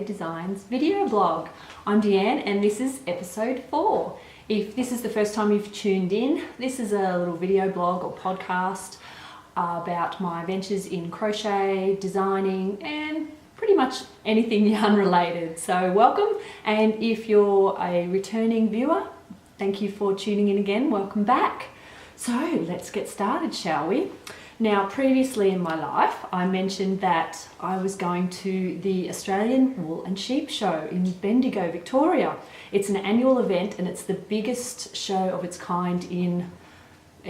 Crochet Designs video blog. I'm Deanne and this is episode 4. If this is the first time you've tuned in, this is a little video blog or podcast about my ventures in crochet, designing and pretty much anything yarn related. So welcome, and if you're a returning viewer, thank you for tuning in again, welcome back. So let's get started, shall we? Now, previously in my life, I mentioned that I was going to the Australian Wool and Sheep Show in Bendigo, Victoria. It's an annual event and it's the biggest show of its kind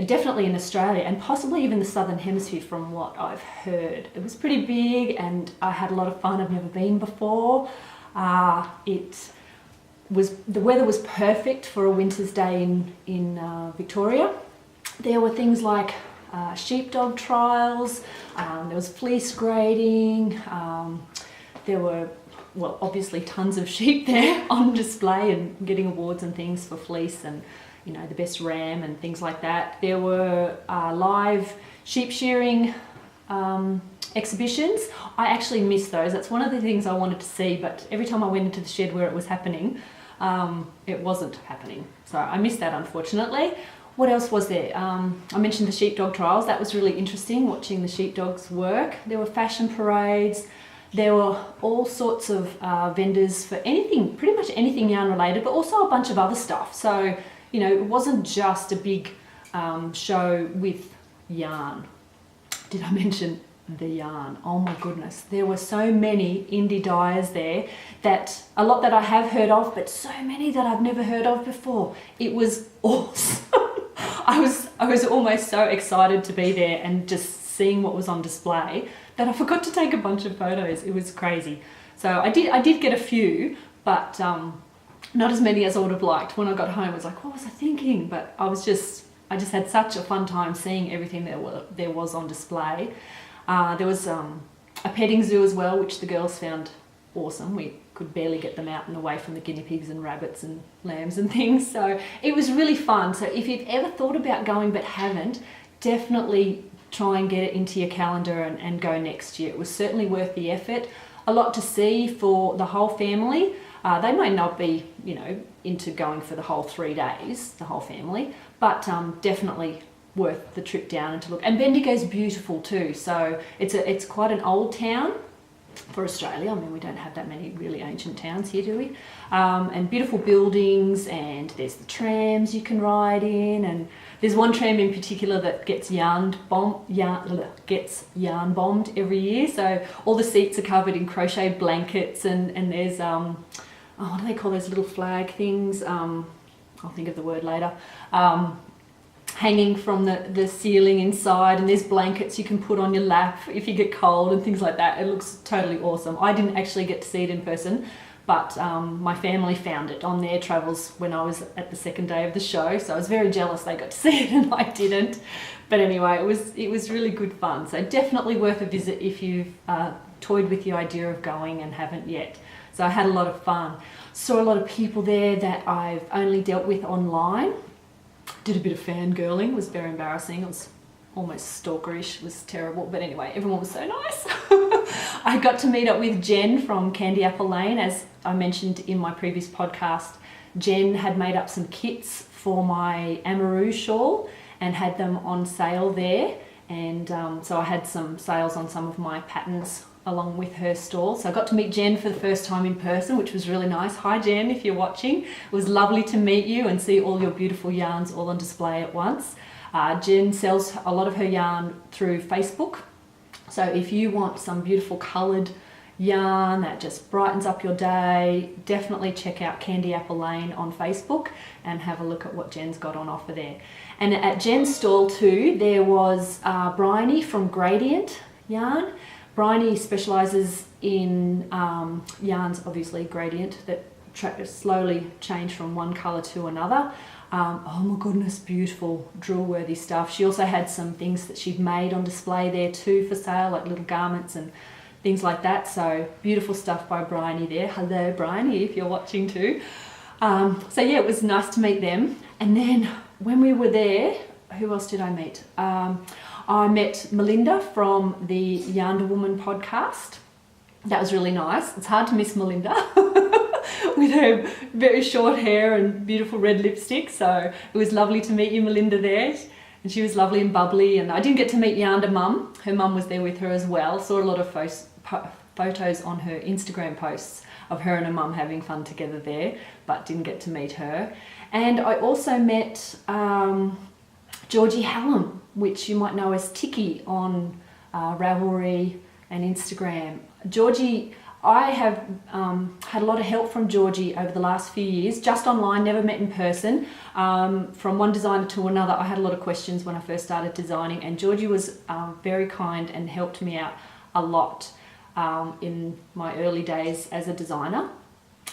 definitely in Australia and possibly even the Southern Hemisphere from what I've heard. It was pretty big and I had a lot of fun. I've never been before. The weather was perfect for a winter's day in Victoria. There were things like sheepdog trials, there was fleece grading, there were, well, obviously tons of sheep there on display and getting awards and things for fleece and, you know, the best ram and things like that. There were live sheep shearing exhibitions. I actually missed those. That's one of the things I wanted to see, but every time I went into the shed where it was happening, it wasn't happening. So I missed that, unfortunately. What else was there? I mentioned the sheepdog trials. That was really interesting, watching the sheepdogs work. There were fashion parades. There were all sorts of vendors for anything, pretty much anything yarn related, but also a bunch of other stuff. So, you know, it wasn't just a big show with yarn. Did I mention the yarn? Oh my goodness. There were so many indie dyers there, that a lot that I have heard of, but so many that I've never heard of before. It was awesome. I was almost so excited to be there and just seeing what was on display that I forgot to take a bunch of photos. It was crazy. So I did get a few, but not as many as I would have liked. When I got home, I was like, what was I thinking? But I just had such a fun time seeing everything there was on display. There was a petting zoo as well, which the girls found awesome. We could barely get them out and away from the guinea pigs and rabbits and lambs and things. So it was really fun. So if you've ever thought about going but haven't, definitely try and get it into your calendar and go next year. It was certainly worth the effort. A lot to see for the whole family. They may not be, you know, into going for the whole 3 days, the whole family, but definitely worth the trip down and to look. And Bendigo's beautiful too. So it's quite an old town for Australia. I mean, we don't have that many really ancient towns here, do we? And beautiful buildings, and there's the trams you can ride in, and there's one tram in particular that gets yarn bombed every year. So all the seats are covered in crochet blankets, and there's what do they call those little flag things? I'll think of the word later. Hanging from the ceiling inside, and there's blankets you can put on your lap if you get cold and things like that. It looks totally awesome. I didn't actually get to see it in person, but my family found it on their travels when I was at the second day of the show, so I was very jealous they got to see it and I didn't. But anyway, it was really good fun, so definitely worth a visit if you've toyed with the idea of going and haven't yet. So I had a lot of fun. Saw a lot of people there that I've only dealt with online. Did a bit of fangirling. It was very embarrassing. It was almost stalkerish. It was terrible. But anyway, everyone was so nice. I got to meet up with Jen from Candy Apple Lane. As I mentioned in my previous podcast, Jen had made up some kits for my Amaroo shawl and had them on sale there. And so I had some sales on some of my patterns along with her stall. So I got to meet Jen for the first time in person, which was really nice. Hi Jen, if you're watching. It was lovely to meet you and see all your beautiful yarns all on display at once. Jen sells a lot of her yarn through Facebook. So if you want some beautiful coloured yarn that just brightens up your day, definitely check out Candy Apple Lane on Facebook and have a look at what Jen's got on offer there. And at Jen's stall too, there was Bryony from Gradient Yarn. Bryony specialises in yarns, obviously gradient, that slowly change from one colour to another. Oh my goodness, beautiful drill-worthy stuff. She also had some things that she'd made on display there too for sale, like little garments and things like that. So beautiful stuff by Bryony there. Hello Bryony, if you're watching too. So yeah, it was nice to meet them. And then when we were there, who else did I meet? I met Melinda from the Yarn Woman podcast. that was really nice. It's hard to miss Melinda with her very short hair and beautiful red lipstick. So it was lovely to meet you, Melinda, there. And she was lovely and bubbly. And I didn't get to meet Yanda mum. Her mum was there with her as well. Saw a lot of photos on her Instagram posts of her and her mum having fun together there, but didn't get to meet her. And I also met Georgie Hallam, which you might know as Tiki on Ravelry and Instagram. Georgie, I have had a lot of help from Georgie over the last few years, just online, never met in person. From one designer to another, I had a lot of questions when I first started designing, and Georgie was very kind and helped me out a lot in my early days as a designer.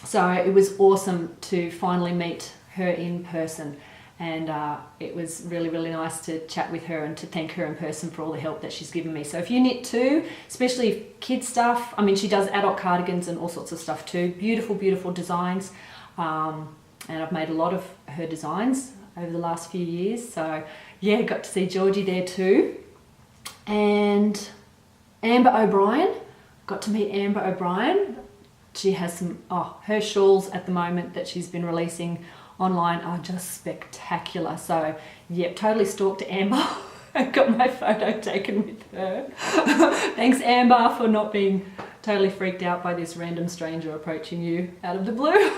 So it was awesome to finally meet her in person, and it was really, really nice to chat with her and to thank her in person for all the help that she's given me. So if you knit too, especially kid stuff, I mean, she does adult cardigans and all sorts of stuff too. Beautiful, beautiful designs. And I've made a lot of her designs over the last few years. So yeah, got to see Georgie there too. And Amber O'Brien, got to meet Amber O'Brien. She has some, her shawls at the moment that she's been releasing online are just spectacular. So yep, totally stalked Amber. I got my photo taken with her. Thanks, Amber, for not being totally freaked out by this random stranger approaching you out of the blue.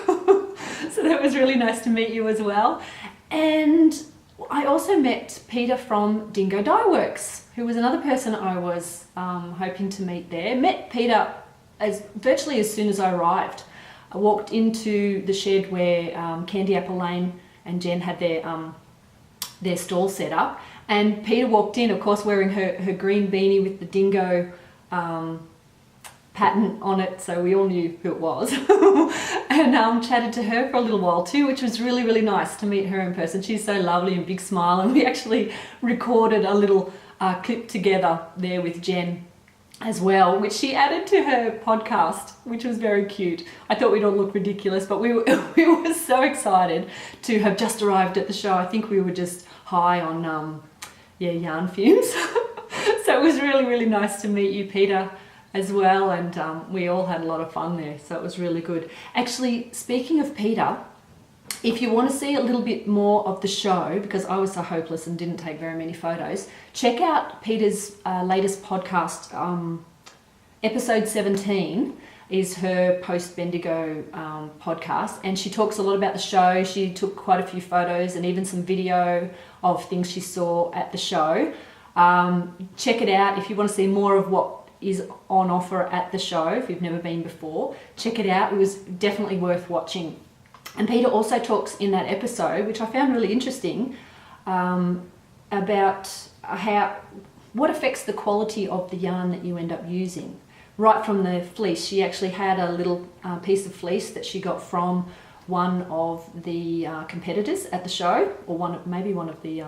So that was really nice to meet you as well. And I also met Peter from Dingo Dye Works, who was another person I was hoping to meet there. Met Peter virtually as soon as I arrived. I walked into the shed where Candy Apple Lane and Jen had their stall set up, and Peter walked in, of course, wearing her green beanie with the dingo pattern on it, so we all knew who it was. And chatted to her for a little while too, which was really, really nice to meet her in person. She's so lovely and big smile, and we actually recorded a little clip together there with Jen as well, which she added to her podcast, which was very cute. I thought we'd all look ridiculous, but we were so excited to have just arrived at the show. I think we were just high on yarn fumes. So it was really, really nice to meet you, Peter, as well, and we all had a lot of fun there, so it was really good. Actually, speaking of Peter, if you want to see a little bit more of the show, because I was so hopeless and didn't take very many photos, check out Peter's latest podcast. Episode 17 is her post-Bendigo podcast, and she talks a lot about the show. She took quite a few photos and even some video of things she saw at the show. Check it out if you want to see more of what is on offer at the show. If you've never been before, check it out. It was definitely worth watching. And Peter also talks in that episode, which I found really interesting, about what affects the quality of the yarn that you end up using. Right from the fleece, she actually had a little piece of fleece that she got from one of the competitors at the show, or maybe one of the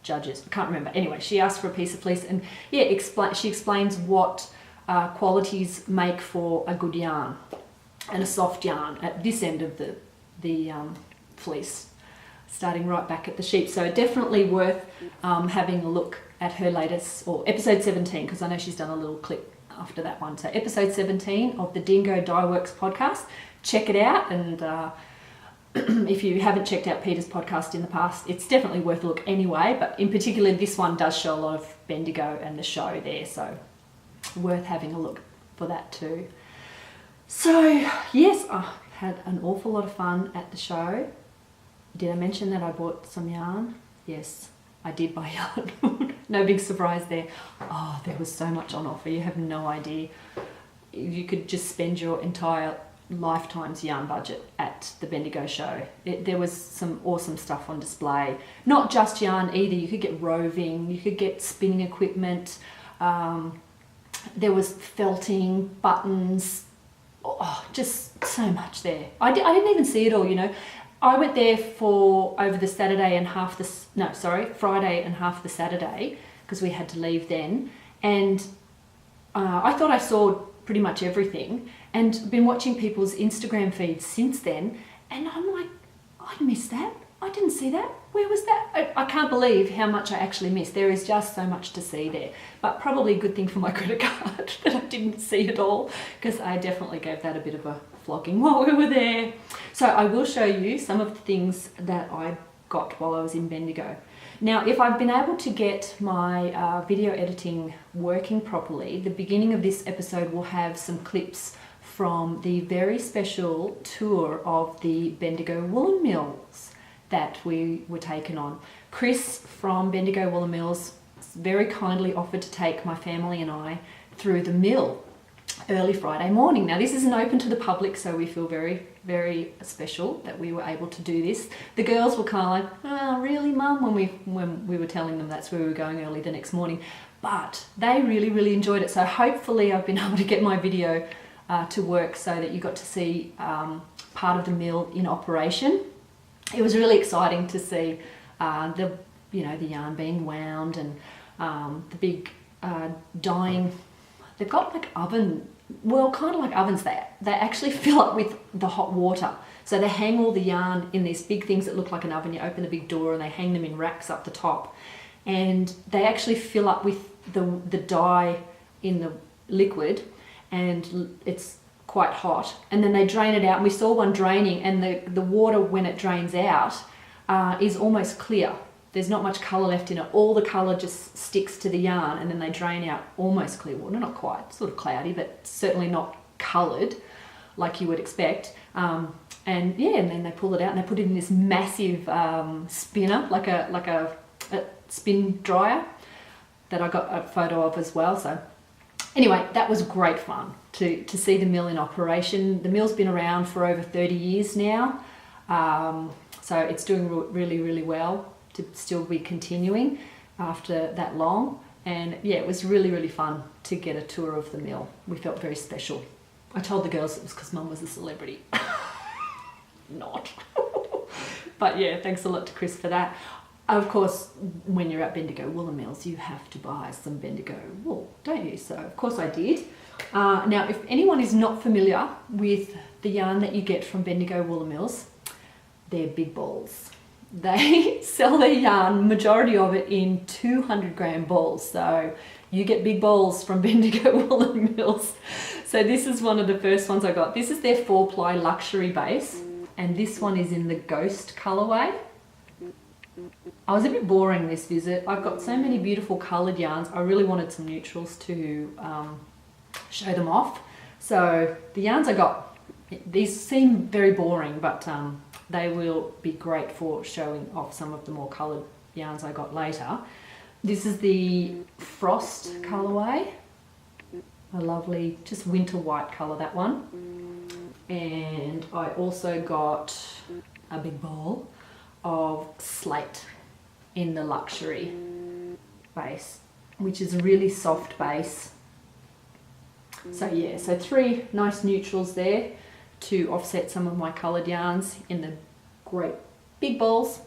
judges. I can't remember. Anyway, she asked for a piece of fleece, and yeah, she explains what qualities make for a good yarn and a soft yarn at this end of the fleece, starting right back at the sheep. So definitely worth having a look at her latest, or episode 17, because I know she's done a little clip after that one. So episode 17 of the Dingo Dye Works podcast, check it out. And if you haven't checked out Peter's podcast in the past, it's definitely worth a look anyway, but in particular this one does show a lot of Bendigo and the show there, so worth having a look for that too. So yes, I had an awful lot of fun at the show. Did I mention that I bought some yarn? Yes, I did buy yarn. No big surprise there. Oh, there was so much on offer, you have no idea. You could just spend your entire lifetime's yarn budget at the Bendigo show. There was some awesome stuff on display. Not just yarn either, you could get roving, you could get spinning equipment, there was felting, buttons, just so much there. I didn't even see it all, you know. I went there for over the Friday and half the Saturday, because we had to leave then, and I thought I saw pretty much everything, and been watching people's Instagram feeds since then, and I'm like, I missed that. I didn't see that. Where was that? I can't believe how much I actually missed. There is just so much to see there. But probably a good thing for my credit card that I didn't see it all, because I definitely gave that a bit of a flogging while we were there. So I will show you some of the things that I got while I was in Bendigo. Now, if I've been able to get my video editing working properly, the beginning of this episode will have some clips from the very special tour of the Bendigo woolen mills that we were taken on. Chris from Bendigo Woolen Mills very kindly offered to take my family and I through the mill early Friday morning. Now, this isn't open to the public, so we feel very, very special that we were able to do this. The girls were kind of like, oh, really, Mum, when we were telling them that's where we were going early the next morning. But they really, really enjoyed it. So hopefully I've been able to get my video to work so that you got to see part of the mill in operation. It was really exciting to see the yarn being wound, and the big dyeing. They've got like oven, well, kind of like ovens. They actually fill up with the hot water. So they hang all the yarn in these big things that look like an oven. You open the big door and they hang them in racks up the top, and they actually fill up with the dye in the liquid, and it's quite hot, and then they drain it out. And we saw one draining, and the water, when it drains out, is almost clear. There's not much colour left in it. All the colour just sticks to the yarn, and then they drain out almost clear water. Not quite, sort of cloudy, but certainly not coloured like you would expect. And then they pull it out and they put it in this massive spinner, like a spin dryer that I got a photo of as well. So anyway, that was great fun to see the mill in operation. The mill's been around for over 30 years now, so it's doing really, really well to still be continuing after that long. And yeah, it was really, really fun to get a tour of the mill. We felt very special. I told the girls it was because Mum was a celebrity. Not. But yeah, thanks a lot to Chris for that. Of course, when you're at Bendigo Woolen Mills, you have to buy some Bendigo wool, don't you? So of course I did. Now, if anyone is not familiar with the yarn that you get from Bendigo Woolen Mills, they're big balls. They sell their yarn, majority of it, in 200 gram balls. So you get big balls from Bendigo Woolen Mills. So this is one of the first ones I got. This is their 4-ply luxury base, and this one is in the Ghost colorway. I was a bit boring this visit. I've got so many beautiful coloured yarns. I really wanted some neutrals to show them off. So the yarns I got, these seem very boring, but they will be great for showing off some of the more coloured yarns I got later. This is the Frost colourway. A lovely, just winter white colour, that one. And I also got a big ball of Slate in the luxury base, which is a really soft base. So yeah, so 3 nice neutrals there to offset some of my coloured yarns in the great big balls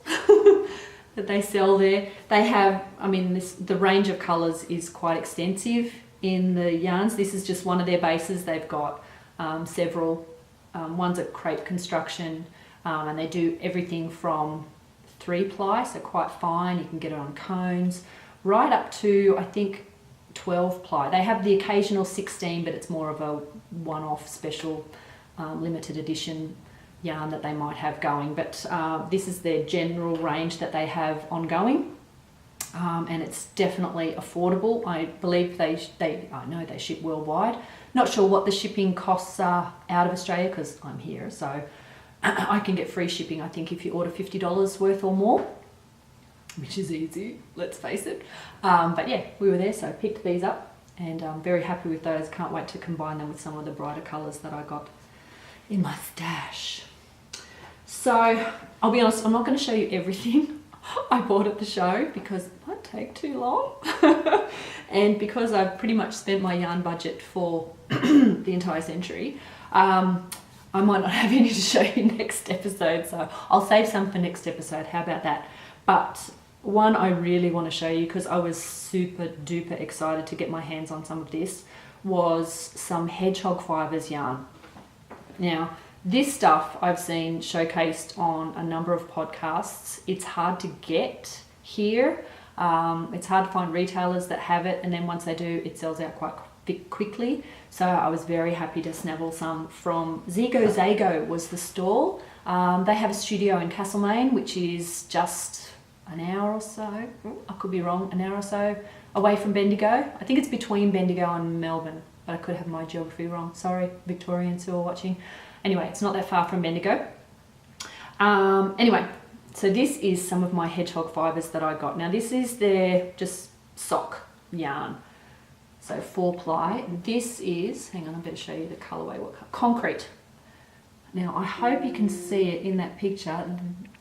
that they sell there. They have, I mean, the range of colours is quite extensive in the yarns. This is just one of their bases. They've got several. One's a crepe construction, and they do everything from 3-ply, so quite fine, you can get it on cones, right up to, I think, 12-ply. They have the occasional 16, but it's more of a one-off special limited edition yarn that they might have going. But this is their general range that they have ongoing, and it's definitely affordable. I believe I know they ship worldwide. Not sure what the shipping costs are out of Australia, because I'm here, so I can get free shipping, I think, if you order $50 worth or more, which is easy, let's face it. But yeah, we were there, so I picked these up, and I'm very happy with those. Can't wait to combine them with some of the brighter colours that I got in my stash. So I'll be honest, I'm not going to show you everything I bought at the show because it might take too long. And because I've pretty much spent my yarn budget for the entire century, I might not have any to show you next episode, so I'll save some for next episode. How about that? But one I really want to show you, because I was super duper excited to get my hands on some of this, was some Hedgehog Fibers yarn. Now, This stuff I've seen showcased on a number of podcasts. It's hard to get here. It's hard to find retailers that have it, and then once they do, it sells out quite quickly. So I was very happy to snavel some from Zigo Zago was the stall. They have a studio in Castlemaine, which is just an hour or so, I could be wrong, an hour or so away from Bendigo. I think it's between Bendigo and Melbourne, but I could have my geography wrong. Sorry, Victorians who are watching. Anyway, it's not that far from Bendigo. Anyway, so this is some of my hedgehog fibres that I got. Now this is their just sock yarn. So 4-ply. This is, hang on, I better show you the colourway. Concrete. Now I hope you can see it in that picture.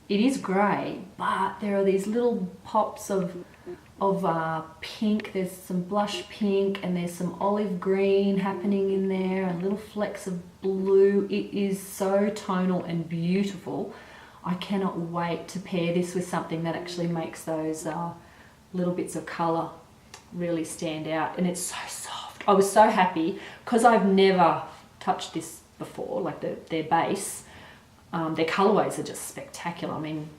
It is grey, but there are these little pops of pink. There's some blush pink and there's some olive green happening in there and little flecks of blue. It is so tonal and beautiful. I cannot wait to pair this with something that actually makes those little bits of colour really stand out. And it's so soft. I was so happy because I've never touched this before, like their base. Their colourways are just spectacular. I mean,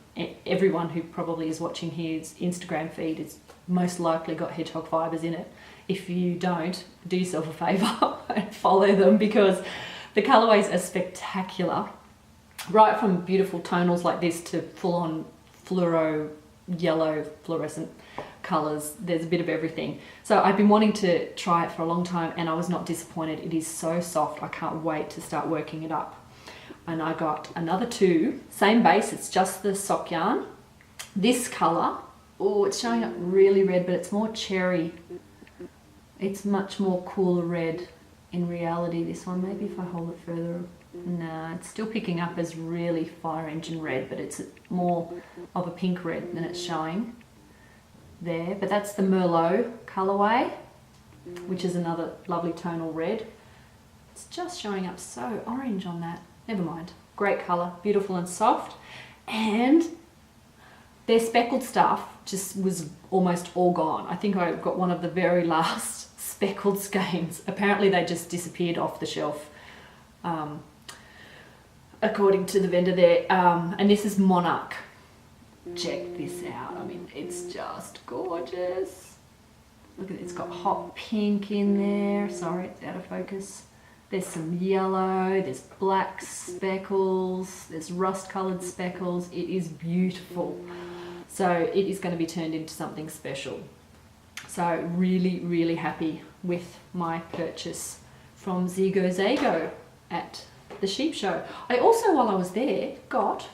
everyone who probably is watching his Instagram feed is most likely got hedgehog fibres in it. If you don't, do yourself a favour and follow them because the colourways are spectacular. Right from beautiful tonals like this to full-on fluoro yellow fluorescent colours. There's a bit of everything. So I've been wanting to try it for a long time and I was not disappointed. It is so soft. I can't wait to start working it up. And I got another 2, same base, it's just the sock yarn. This colour, oh, it's showing up really red, but it's more cherry. It's much more cooler red in reality, this one. Maybe if I hold it further, nah, it's still picking up as really fire engine red, but it's more of a pink red than it's showing there. But that's the Merlot colourway, which is another lovely tonal red. It's just showing up so orange on that. Never mind. Great colour, beautiful and soft. And their speckled stuff just was almost all gone. I think I got one of the very last speckled skeins. Apparently they just disappeared off the shelf, according to the vendor there. And this is Monarch. Check this out. I mean, it's just gorgeous. Look at it, it's got hot pink in there. Sorry, it's out of focus. There's some yellow, there's black speckles, there's rust-coloured speckles. It is beautiful. So it is going to be turned into something special. So really, really happy with my purchase from Zigo Zago at the sheep show. I also, while I was there, got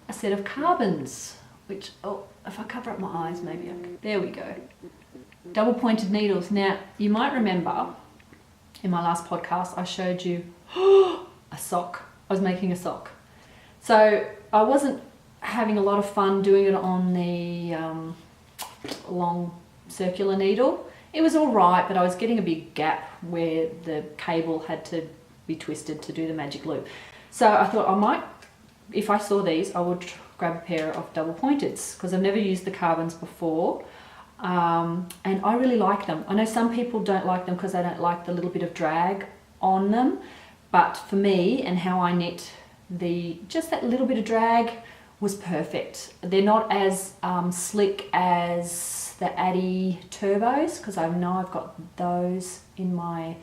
a set of carbons, which, oh, if I cover up my eyes, maybe I can. There we go. Double pointed needles. Now, you might remember in my last podcast, I showed you a sock. I was making a sock. So I wasn't having a lot of fun doing it on the long circular needle. It was all right, but I was getting a big gap where the cable had to be twisted to do the magic loop. So I thought I might, if I saw these, I would grab a pair of double pointeds because I've never used the carbons before. And I really like them. I know some people don't like them because they don't like the little bit of drag on them, but for me and how I knit, just that little bit of drag was perfect. They're not as slick as the Addydae turbos because I know I've got those in my,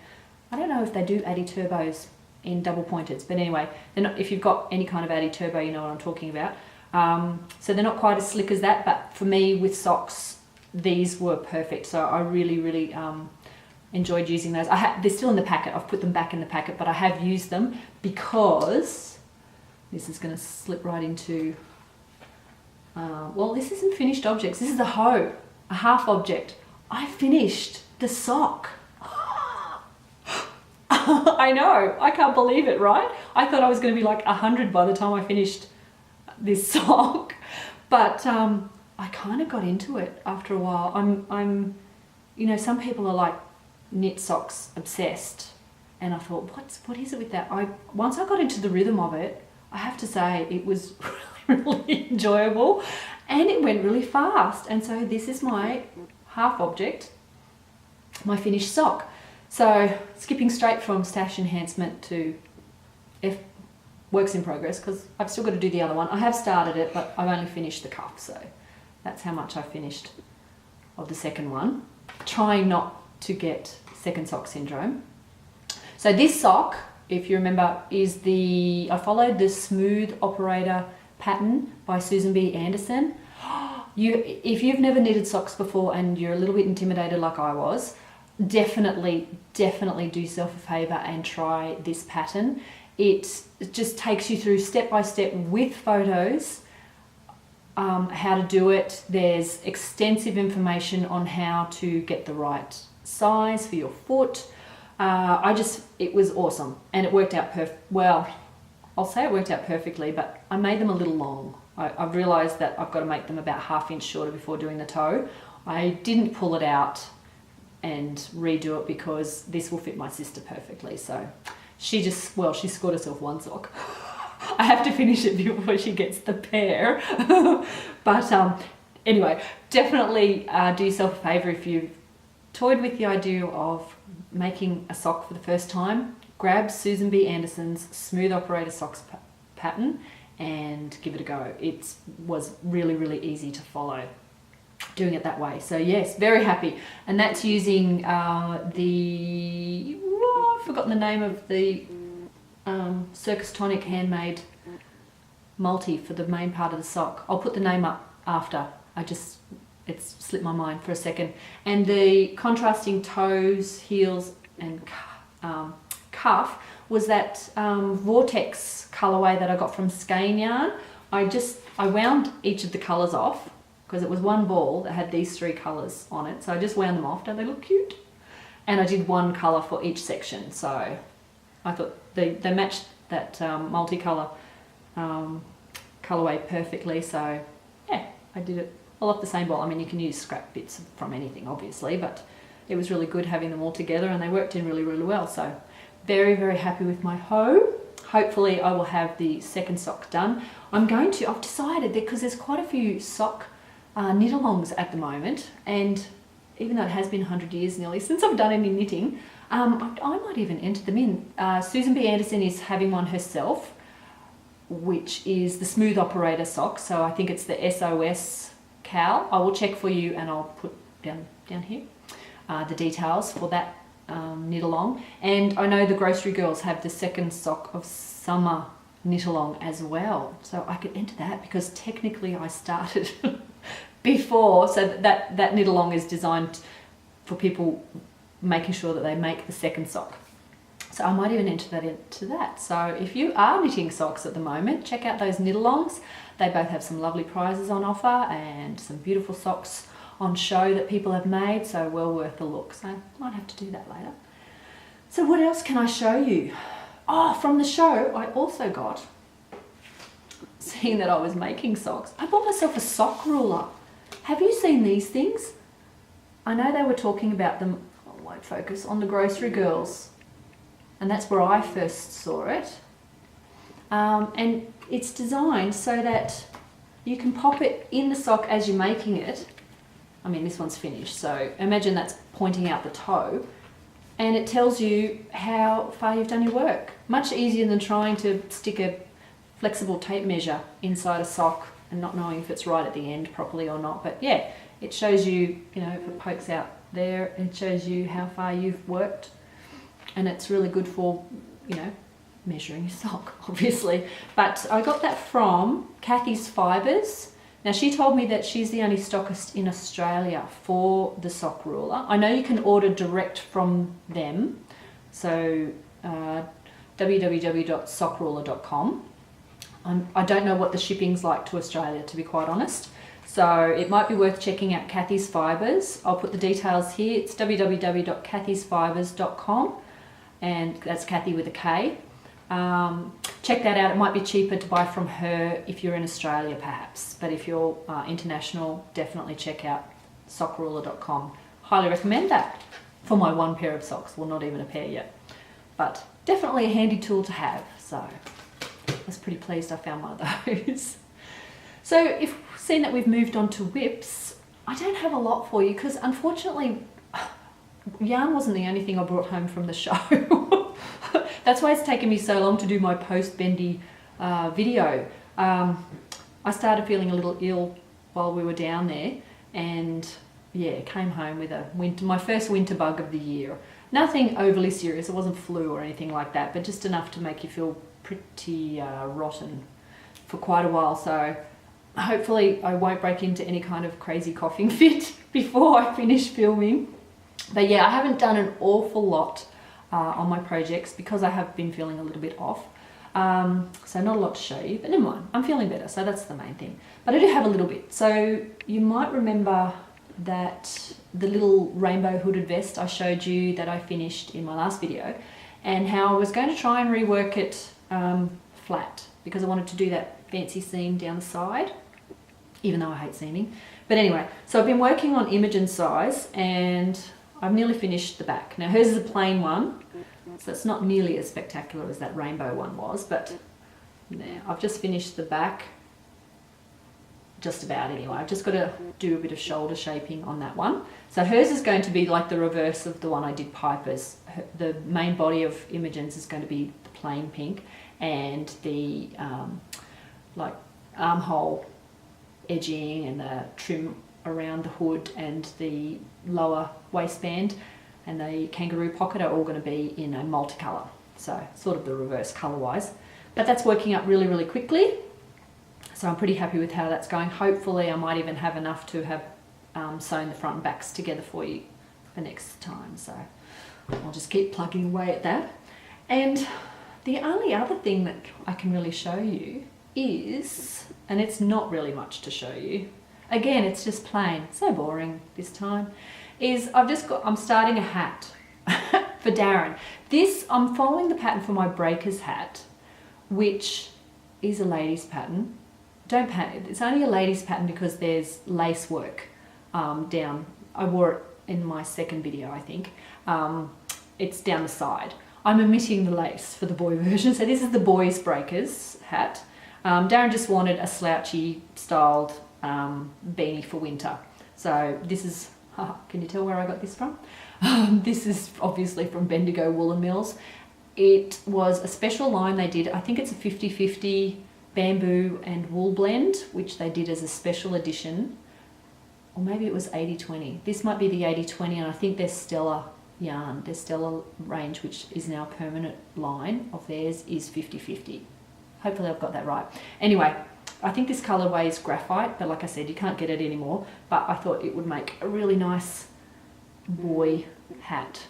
I don't know if they do Addydae turbos in double pointeds, but anyway, they're not, if you've got any kind of Addydae turbo, you know what I'm talking about. So they're not quite as slick as that, but for me with socks, these were perfect. So I really, really enjoyed using those. They're still in the packet. I've put them back in the packet, but I have used them because this is going to slip right into, well, this isn't finished objects. This is a hoe, a half object. I finished the sock. I know, I can't believe it, right? I thought I was going to be like 100 by the time I finished this sock, but I kind of got into it after a while. I'm, you know, some people are like knit socks obsessed, and I thought, what is it with that? Once I got into the rhythm of it, I have to say it was really, really enjoyable, and it went really fast. And so this is my half object, my finished sock. So skipping straight from stash enhancement to if works in progress because I've still got to do the other one. I have started it, but I've only finished the cuff, so that's how much I finished of the second one. Trying not to get second sock syndrome. So this sock, if you remember, is I followed the Smooth Operator pattern by Susan B. Anderson. If you've never knitted socks before and you're a little bit intimidated like I was, definitely do yourself a favour and try this pattern. It just takes you through step by step with photos how to do it. There's extensive information on how to get the right size for your foot. It was awesome, and it worked out well, I'll say it worked out perfectly, but I made them a little long. I've realised that I've got to make them about 1/2 inch shorter before doing the toe. I didn't pull it out and redo it because this will fit my sister perfectly. So she scored herself one sock. I have to finish it before she gets the pair. But anyway, definitely do yourself a favour if you've toyed with the idea of making a sock for the first time. Grab Susan B. Anderson's Smooth Operator Socks pattern and give it a go. It was really easy to follow doing it that way. So yes, very happy. And that's using I've forgotten the name of the Circus Tonic handmade multi for the main part of the sock. I'll put the name up after. It's slipped my mind for a second. And the contrasting toes, heels and cuff was that Vortex colourway that I got from Skein Yarn. I wound each of the colours off because it was one ball that had these 3 colours on it. So I just wound them off. Don't they look cute? And I did one colour for each section. So I thought they matched that multicolour colourway perfectly. So yeah, I did it all off the same ball. I mean, you can use scrap bits from anything, obviously, but it was really good having them all together, and they worked in really well. So very happy with my hoe. Hopefully I will have the second sock done. I've decided, because there's quite a few sock knit-alongs at the moment, and even though it has been 100 years nearly since I've done any knitting, I might even enter them in. Susan B. Anderson is having one herself, which is the Smooth Operator sock. So I think it's the SOS Cal. I will check for you, and I'll put down here the details for that knit along. And I know the Grocery Girls have the second sock of summer knit along as well, so I could enter that because technically I started before. So that knit along is designed for people making sure that they make the second sock. So I might even enter that into that. So if you are knitting socks at the moment, check out those knit alongs. They both have some lovely prizes on offer and some beautiful socks on show that people have made, so well worth a look. So I might have to do that later. So what else can I show you? Oh, from the show I also got, seeing that I was making socks, I bought myself a sock ruler. Have you seen these things? I know they were talking about them, I won't focus, on the Grocery Girls, and that's where I first saw it. And it's designed so that you can pop it in the sock as you're making it. I mean, this one's finished, so imagine that's pointing out the toe, and it tells you how far you've done your work. Much easier than trying to stick a flexible tape measure inside a sock and not knowing if it's right at the end properly or not. But yeah, it shows you, if it pokes out there, it shows you how far you've worked, and it's really good for, measuring your sock, obviously. But I got that from Kathy's Fibres. Now, she told me that she's the only stockist in Australia for the sock ruler. I know you can order direct from them, so www.sockruler.com. I don't know what the shipping's like to Australia, to be quite honest, so it might be worth checking out Kathy's Fibres. I'll put the details here. It's www.kathysfibres.com, and that's Kathy with a K. Check that out. It might be cheaper to buy from her if you're in Australia perhaps, but if you're international, definitely check out sockruler.com. Highly recommend that for my one pair of socks. Well, not even a pair yet, but definitely a handy tool to have. So I was pretty pleased I found one of those. So if seeing that we've moved on to whips, I don't have a lot for you because unfortunately yarn wasn't the only thing I brought home from the show. That's why it's taken me so long to do my post-bendy video. I started feeling a little ill while we were down there, and yeah, came home with my first winter bug of the year. Nothing overly serious, it wasn't flu or anything like that, but just enough to make you feel pretty rotten for quite a while. So hopefully I won't break into any kind of crazy coughing fit before I finish filming. But yeah, I haven't done an awful lot on my projects because I have been feeling a little bit off. So not a lot to show you, but never mind, I'm feeling better, so that's the main thing. But I do have a little bit. So you might remember that the little rainbow hooded vest I showed you that I finished in my last video, and how I was going to try and rework it flat because I wanted to do that fancy seam down the side, even though I hate seaming. But anyway, so I've been working on Imogen's size, and I've nearly finished the back. Now hers is a plain one, so it's not nearly as spectacular as that rainbow one was, but now I've just finished the back, just about anyway. I've just got to do a bit of shoulder shaping on that one. So hers is going to be like the reverse of the one I did Piper's. The main body of Imogen's is going to be the plain pink, and the like armhole edging and the trim around the hood and the lower waistband and the kangaroo pocket are all going to be in a multicolour, so sort of the reverse colour wise. But that's working up really, really quickly, so I'm pretty happy with how that's going. Hopefully I might even have enough to have sewn the front and backs together for you for next time, so I'll just keep plugging away at that. And the only other thing that I can really show you is, and it's not really much to show you, again it's just plain, so boring this time, is I'm starting a hat for Darren. This, I'm following the pattern for my breakers hat, which is a ladies pattern. Don't panic, it's only a ladies pattern because there's lace work down. I wore it in my second video, I think. It's down the side. I'm omitting the lace for the boy version, so this is the boys breakers hat. Darren just wanted a slouchy styled beanie for winter. So this is, can you tell where I got this from? This is obviously from Bendigo Woolen Mills. It was a special line they did. I think it's a 50-50 bamboo and wool blend, which they did as a special edition. Or maybe it was 80-20. This might be the 80-20, and I think their Stella yarn, their Stella range, which is now a permanent line of theirs, is 50-50. Hopefully I've got that right. Anyway, I think this colourway is graphite, but like I said, you can't get it anymore. But I thought it would make a really nice boy hat,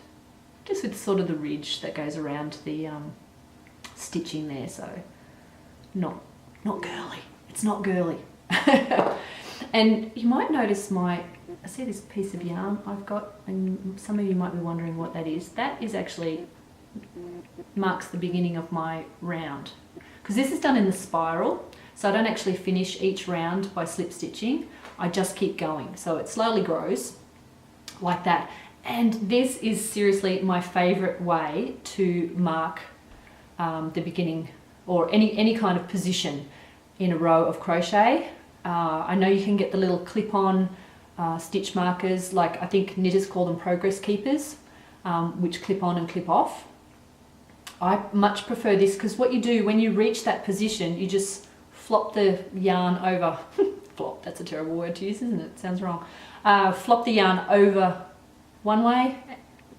just with sort of the ridge that goes around the stitching there. So not girly. It's not girly. And you might notice I see this piece of yarn I've got, and some of you might be wondering what that is. That is actually marks the beginning of my round, because this is done in the spiral, so I don't actually finish each round by slip stitching. I just keep going, so it slowly grows like that. And this is seriously my favorite way to mark the beginning or any kind of position in a row of crochet. I know you can get the little clip-on stitch markers, like I think knitters call them progress keepers, which clip on and clip off. I much prefer this because what you do when you reach that position, you just flop the yarn over. Flop, that's a terrible word to use, isn't it? Sounds wrong. Flop the yarn over one way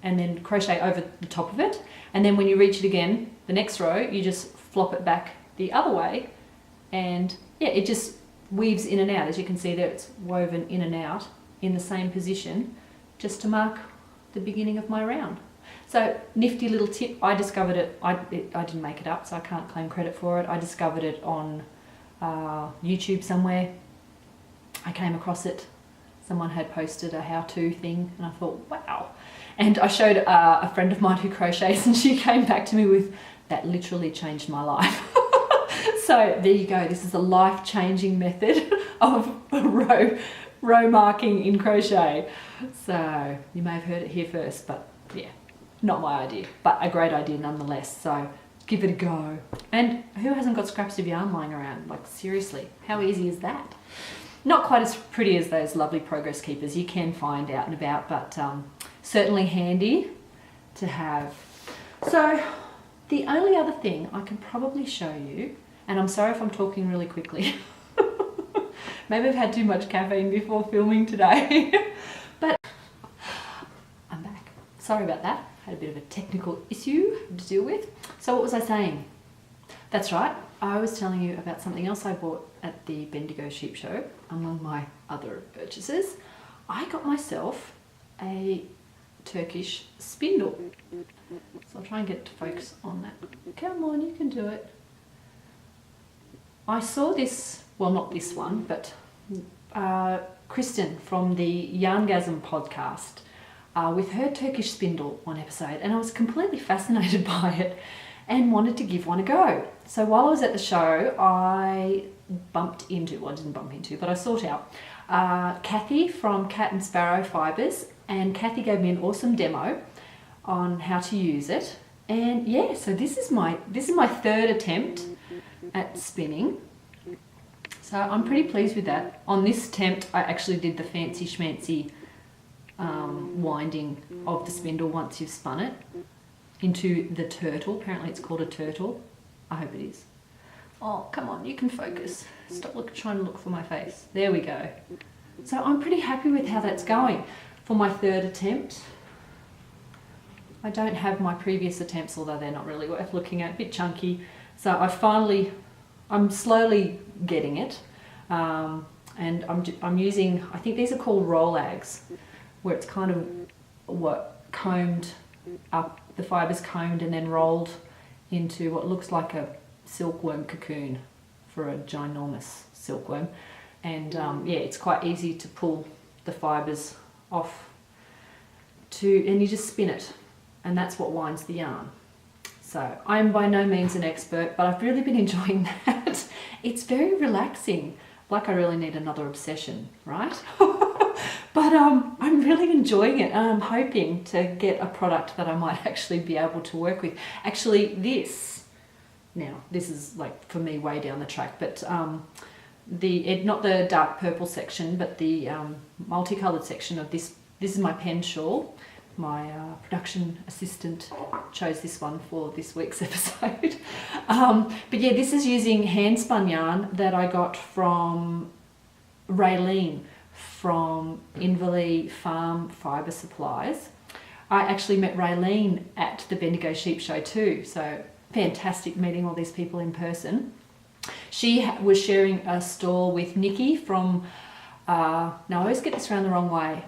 and then crochet over the top of it. And then when you reach it again, the next row, you just flop it back the other way. And yeah, it just weaves in and out. As you can see there, it's woven in and out in the same position just to mark the beginning of my round. So nifty little tip, I discovered it, I didn't make it up, so I can't claim credit for it. I discovered it on YouTube somewhere. I came across it. Someone had posted a how-to thing and I thought, wow. And I showed a friend of mine who crochets, and she came back to me with, that literally changed my life. So there you go, this is a life-changing method of row marking in crochet. So you may have heard it here first, but yeah, not my idea, but a great idea nonetheless. So give it a go. And who hasn't got scraps of yarn lying around? Like seriously, how easy is that? Not quite as pretty as those lovely progress keepers you can find out and about, but certainly handy to have. So The only other thing I can probably show you, and I'm sorry if I'm talking really quickly. Maybe I've had too much caffeine before filming today. But I'm back. Sorry about that. Had a bit of a technical issue to deal with. So what was I saying? That's right. I was telling you about something else I bought at the Bendigo sheep show, among my other purchases. I got myself a Turkish spindle. So I'll try and get to focus on that. Come on, you can do it. I saw this, well, not this one, but Kristen from the Yarngasm podcast with her Turkish spindle one episode, and I was completely fascinated by it and wanted to give one a go. So while I was at the show, I bumped into, well, I didn't bump into, but I sought out Kathy from Cat and Sparrow Fibres, and Kathy gave me an awesome demo on how to use it. And yeah, so this is my third attempt at spinning. So I'm pretty pleased with that. On this attempt, I actually did the fancy schmancy winding of the spindle once you've spun it into the turtle. Apparently it's called a turtle. I hope it is. Oh, come on, you can focus. Stop trying to look for my face. There we go. So I'm pretty happy with how that's going for my third attempt. I don't have my previous attempts, although they're not really worth looking at, a bit chunky. So I'm slowly getting it. And I'm using, I think these are called rollags, where it's kind of combed up, the fibres combed and then rolled into what looks like a silkworm cocoon for a ginormous silkworm. And yeah, it's quite easy to pull the fibres off and you just spin it, and that's what winds the yarn. So I'm by no means an expert, but I've really been enjoying that. It's very relaxing, like I really need another obsession, right? But I'm really enjoying it, and I'm hoping to get a product that I might actually be able to work with. Actually, this is like for me way down the track, but not the dark purple section, but the multicolored section of this. This is my pen shawl. My production assistant chose this one for this week's episode. But yeah, this is using hand spun yarn that I got from Raylene from Inverleigh Farm Fibre Supplies. I actually met Raylene at the Bendigo Sheep Show too, so fantastic meeting all these people in person. She was sharing a stall with Nikki from, now I always get this around the wrong way,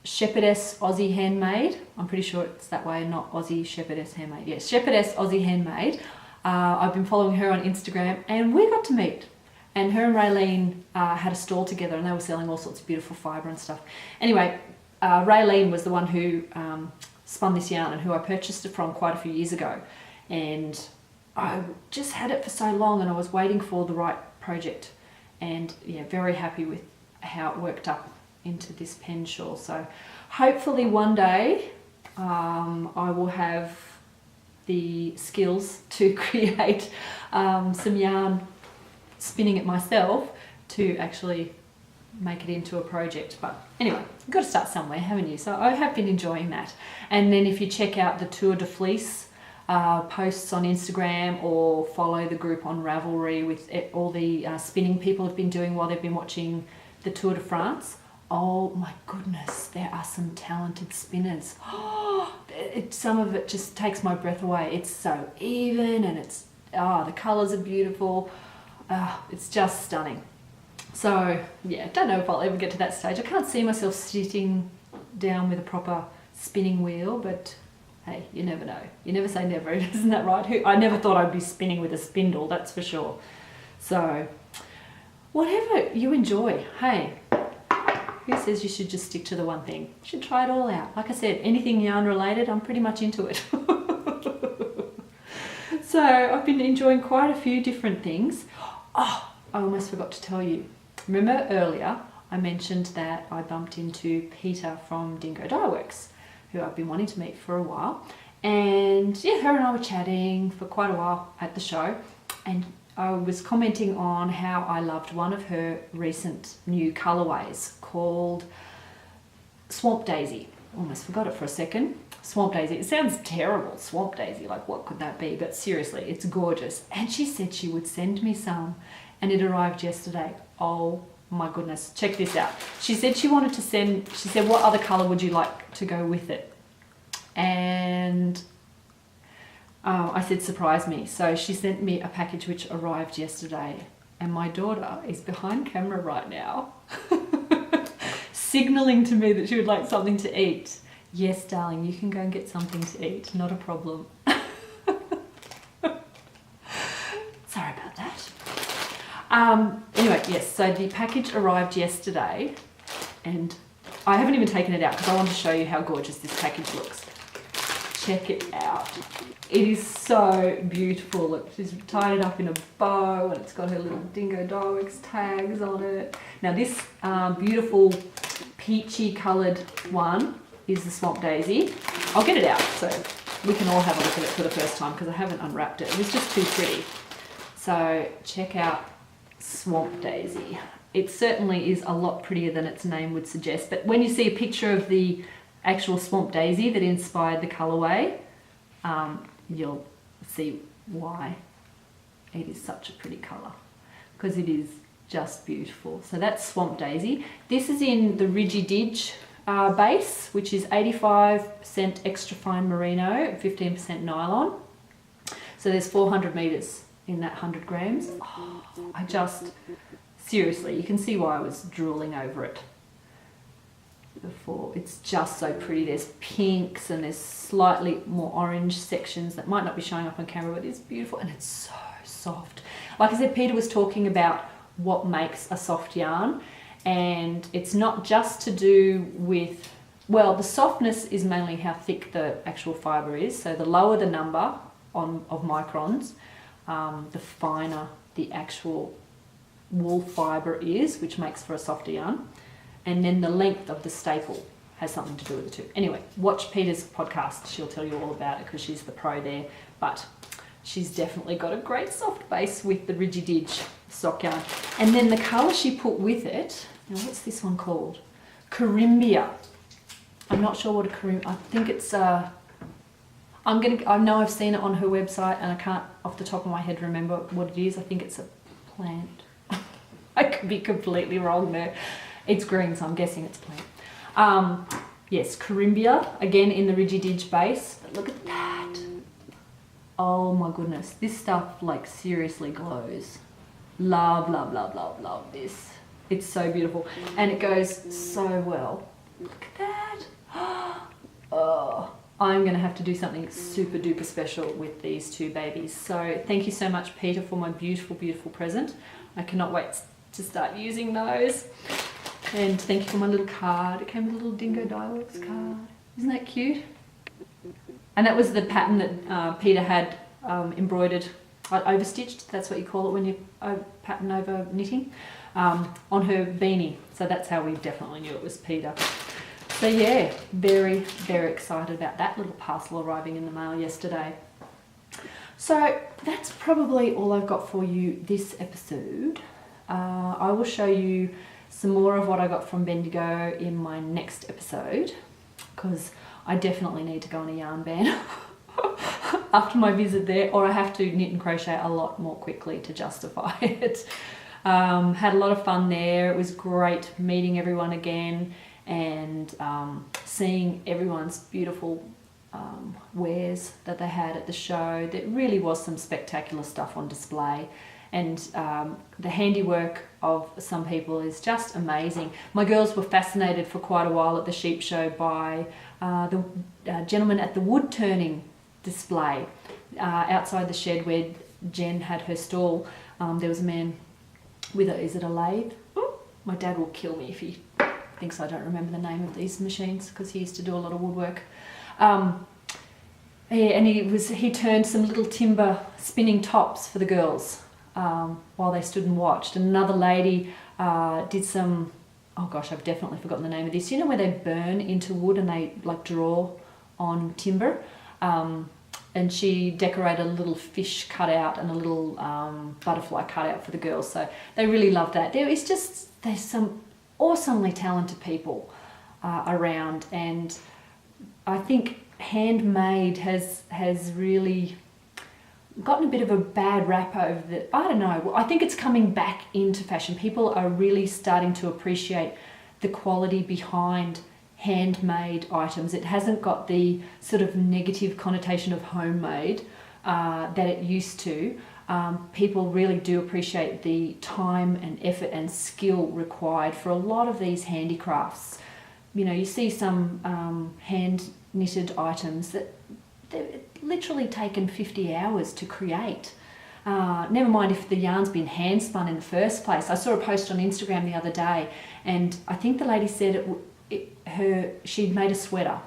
Shepherdess Aussie Handmade. I'm pretty sure it's that way, not Aussie Shepherdess Handmade. Yes, Shepherdess Aussie Handmade. I've been following her on Instagram, and we got to meet. And her and Raylene had a stall together, and they were selling all sorts of beautiful fibre and stuff. Anyway, Raylene was the one who spun this yarn and who I purchased it from quite a few years ago. And I just had it for so long, and I was waiting for the right project. And yeah, very happy with how it worked up into this pen shawl. So hopefully one day I will have the skills to create some yarn, spinning it myself, to actually make it into a project. But anyway, you've got to start somewhere, haven't you? So I have been enjoying that. And then if you check out the Tour de Fleece posts on Instagram, or follow the group on Ravelry with all the spinning people have been doing while they've been watching the Tour de France. Oh my goodness, there are some talented spinners. Some of it just takes my breath away. It's so even, and the colours are beautiful. It's just stunning. So yeah, don't know if I'll ever get to that stage. I can't see myself sitting down with a proper spinning wheel, but hey, you never know. You never say never, isn't that right? I never thought I'd be spinning with a spindle, that's for sure. So whatever you enjoy, hey. Who says you should just stick to the one thing? You should try it all out. Like I said, anything yarn related, I'm pretty much into it. So I've been enjoying quite a few different things. Oh, I almost forgot to tell you. Remember earlier I mentioned that I bumped into Peter from Dingo Dye Works, who I've been wanting to meet for a while. And yeah, her and I were chatting for quite a while at the show, and I was commenting on how I loved one of her recent new colourways called Swamp Daisy. almost forgot it for a second. Swamp daisy. It sounds terrible, swamp daisy, like what could that be? But seriously, it's gorgeous. And she said she would send me some, and it arrived yesterday. Oh my goodness, check this out. She said she wanted to send, she said, what other colour would you like to go with it? And I said, surprise me. So she sent me a package which arrived yesterday, and my daughter is behind camera right now signaling to me that she would like something to eat. Yes, darling, you can go and get something to eat, not a problem. Sorry about that. Anyway, yes, so the package arrived yesterday, and I haven't even taken it out because I want to show you how gorgeous this package looks. Check it out. It is so beautiful. Look, she's tied it up in a bow, and it's got her little Dingo Dieworks tags on it. Now this beautiful peachy coloured one is the Swamp Daisy. I'll get it out so we can all have a look at it for the first time because I haven't unwrapped it. It was just too pretty. So check out Swamp Daisy. It certainly is a lot prettier than its name would suggest, but when you see a picture of the actual Swamp Daisy that inspired the colourway, you'll see why it is such a pretty colour, because it is just beautiful. So that's Swamp Daisy. This is in the Rigididge base, which is 85% extra fine merino, 15% nylon. So there's 400 metres in that 100 grams. Oh, I just, seriously, you can see why I was drooling over it before. It's just so pretty. There's pinks and there's slightly more orange sections that might not be showing up on camera, but it's beautiful and it's so soft. Like I said, Peter was talking about what makes a soft yarn, and it's not just to do with, well, the softness is mainly how thick the actual fibre is. So the lower the number of microns, the finer the actual wool fibre is, which makes for a softer yarn. And then the length of the staple has something to do with it too. Anyway, watch Peter's podcast. She'll tell you all about it because she's the pro there. But she's definitely got a great soft base with the Rigididge sock yarn. And then the colour she put with it, now what's this one called? Carimbia. I'm not sure what a Carimbia, I think it's, I know I've seen it on her website and I can't off the top of my head remember what it is. I think it's a plant. I could be completely wrong there. It's green, so I'm guessing it's plant. Yes, Carimbia, again in the Rigididge base. But look at that. Oh my goodness, this stuff like seriously glows. Love, love, love, love, love this. It's so beautiful and it goes so well. Look at that. Oh, I'm gonna have to do something super duper special with these two babies. So thank you so much, Peter, for my beautiful, beautiful present. I cannot wait to start using those. And thank you for my little card. It came with a little Dingo Dieworks card. Isn't that cute? And that was the pattern that Peter had embroidered, overstitched, that's what you call it when you pattern over knitting, on her beanie. So that's how we definitely knew it was Peter. So yeah, very, very excited about that little parcel arriving in the mail yesterday. So that's probably all I've got for you this episode. I will show you some more of what I got from Bendigo in my next episode, because I definitely need to go on a yarn ban after my visit there, or I have to knit and crochet a lot more quickly to justify it. Had a lot of fun there. It was great meeting everyone again and seeing everyone's beautiful wares that they had at the show. There really was some spectacular stuff on display. And the handiwork of some people is just amazing. My girls were fascinated for quite a while at the sheep show by the gentleman at the wood turning display outside the shed where Jen had her stall. There was a man with is it a lathe? Ooh, my dad will kill me if he thinks I don't remember the name of these machines, because he used to do a lot of woodwork. Yeah, and he turned some little timber spinning tops for the girls while they stood and watched. And another lady did some, oh gosh, I've definitely forgotten the name of this. You know where they burn into wood and they like draw on timber? And she decorated a little fish cutout and a little butterfly cutout for the girls. So they really loved that. There's some awesomely talented people around, and I think handmade has really gotten a bit of a bad rap over the, I don't know, I think it's coming back into fashion. People are really starting to appreciate the quality behind handmade items. It hasn't got the sort of negative connotation of homemade that it used to. People really do appreciate the time and effort and skill required for a lot of these handicrafts. You know, you see some hand knitted items that they've literally taken 50 hours to create. Never mind if the yarn's been hand spun in the first place. I saw a post on Instagram the other day, and I think the lady said she'd made a sweater,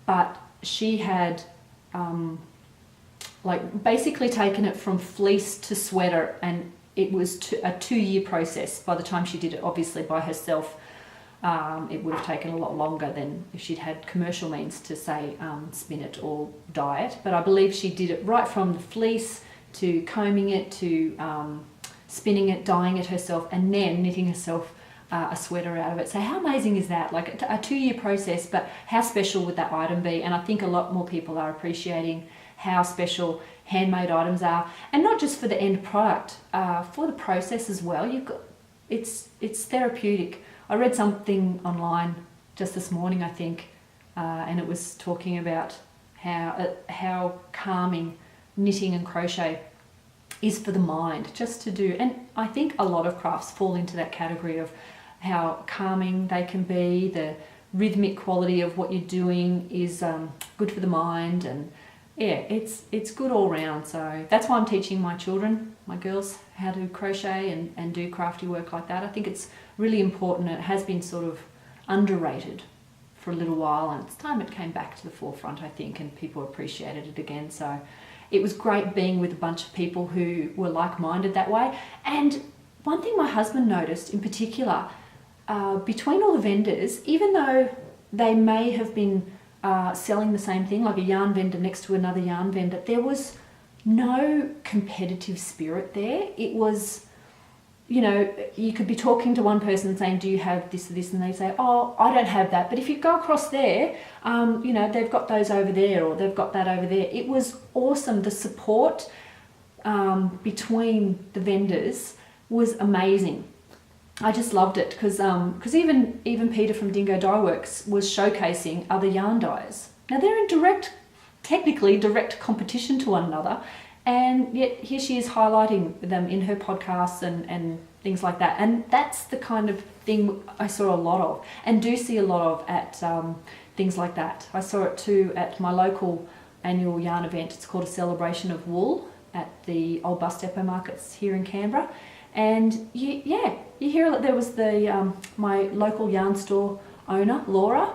but she had like basically taken it from fleece to sweater, and it was a 2-year process. By the time she did it, obviously by herself, it would have taken a lot longer than if she'd had commercial means to say spin it or dye it. But I believe she did it right from the fleece to combing it to spinning it, dyeing it herself, and then knitting herself a sweater out of it. So how amazing is that? Like a 2-year process, but how special would that item be? And I think a lot more people are appreciating how special handmade items are, and not just for the end product, for the process as well. It's therapeutic. I read something online just this morning, I think, and it was talking about how calming knitting and crochet is for the mind, just to do. And I think a lot of crafts fall into that category of how calming they can be. The rhythmic quality of what you're doing is good for the mind, and yeah, it's good all round. So that's why I'm teaching my children, my girls, how to crochet and do crafty work like that. I think it's really important. It has been sort of underrated for a little while, and it's time it came back to the forefront, I think, and people appreciated it again. So it was great being with a bunch of people who were like-minded that way. And one thing my husband noticed in particular, between all the vendors, even though they may have been selling the same thing, like a yarn vendor next to another yarn vendor, there was no competitive spirit there. It was, you know, you could be talking to one person saying, do you have this or this? And they say, oh, I don't have that. But if you go across there, you know, they've got those over there, or they've got that over there. It was awesome. The support between the vendors was amazing. I just loved it because even Peter from Dingo Dye Works was showcasing other yarn dyers. Now they're in technically direct competition to one another, and yet here she is highlighting them in her podcasts and things like that. And that's the kind of thing I saw a lot of, and do see a lot of at things like that. I saw it too at my local annual yarn event. It's called A Celebration of Wool at the Old Bus Depot Markets here in Canberra. And you hear there was the my local yarn store owner, Laura.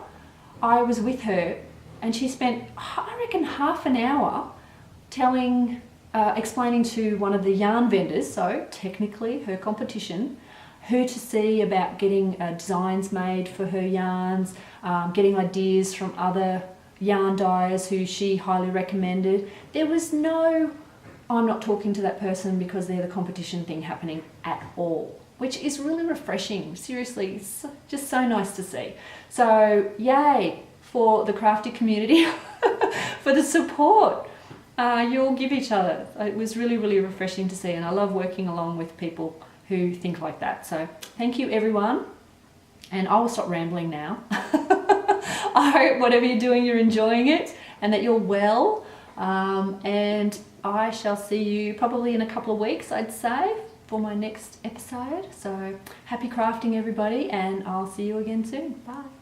I was with her, and she spent, I reckon, half an hour explaining to one of the yarn vendors, so technically her competition, who to see about getting designs made for her yarns, getting ideas from other yarn dyers who she highly recommended. There was no, I'm not talking to that person because they're the competition thing happening at all, which is really refreshing. Seriously, it's just so nice to see. So yay for the crafty community, for the support you all give each other. It was really, really refreshing to see, and I love working along with people who think like that. So thank you, everyone, and I will stop rambling now. I hope whatever you're doing, you're enjoying it, and that you're well, and I shall see you probably in a couple of weeks, I'd say, for my next episode. So happy crafting, everybody, and I'll see you again soon. Bye.